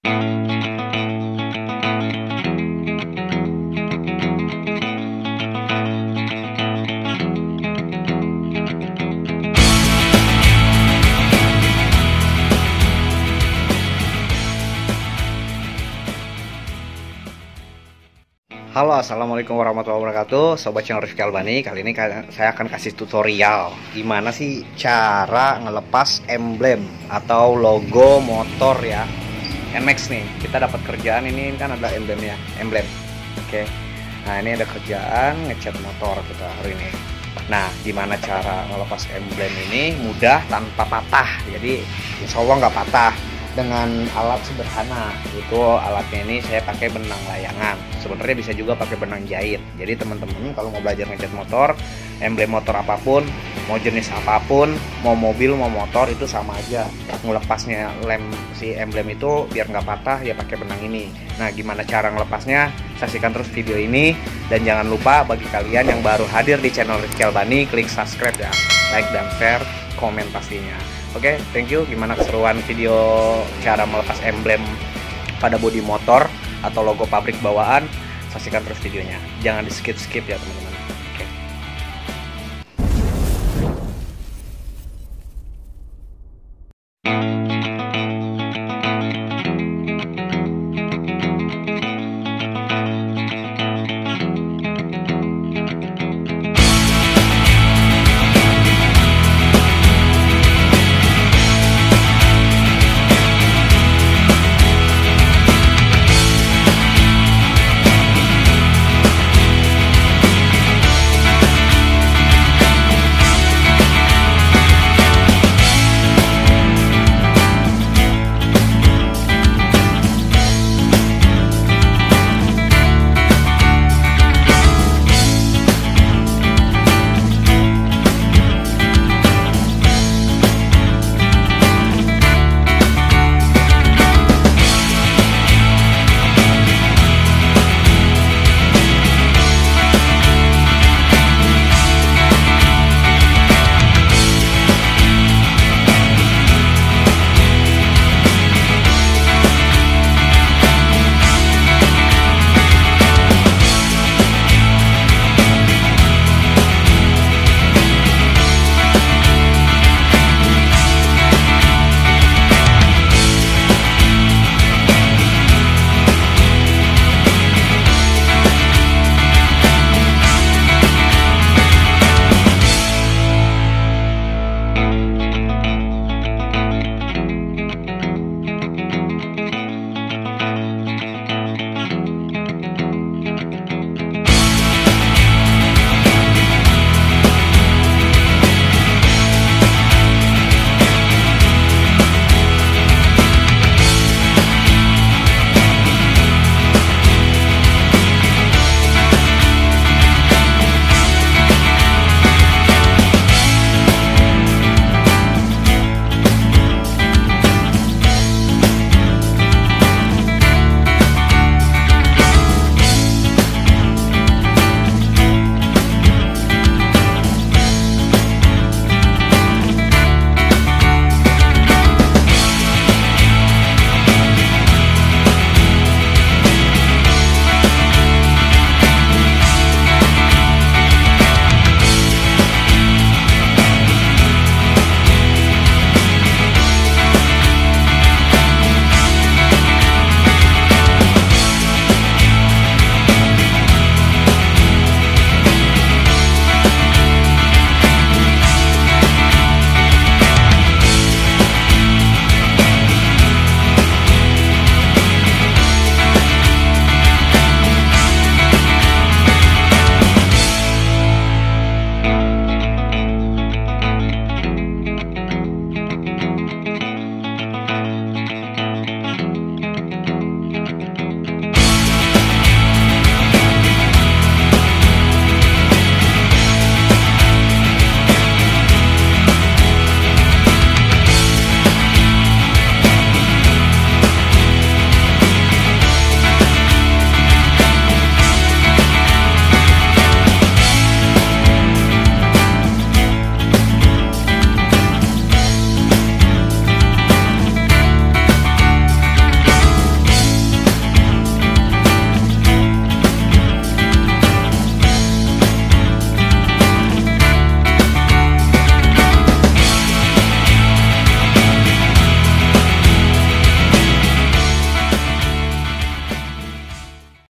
Halo, assalamualaikum warahmatullahi wabarakatuh, sobat channel Rifki Albani. Kali ini saya akan kasih tutorial gimana sih cara ngelepas emblem atau logo motor ya, NMAX nih. Kita dapat kerjaan ini kan ada emblemnya, emblem. Oke. Nah, ini ada kerjaan ngecat motor kita hari ini. Nah, gimana cara ngelepas emblem ini? Mudah, tanpa patah. Jadi insya Allah nggak patah. Dengan alat sederhana, itu alatnya ini saya pakai benang layangan. Sebenarnya bisa juga pakai benang jahit. Jadi teman-teman kalau mau belajar ngecat motor, emblem motor apapun, mau jenis apapun, mau mobil mau motor, itu sama aja. Ngelepasnya lem si emblem itu biar nggak patah ya pakai benang ini. Nah, gimana cara ngelepasnya? Saksikan terus video ini, dan jangan lupa bagi kalian yang baru hadir di channel Rifki Albani, klik subscribe ya, like dan share, komen pastinya. Oke, thank you. Gimana keseruan video cara melepas emblem pada bodi motor atau logo pabrik bawaan? Saksikan terus videonya. Jangan di skip ya teman-teman.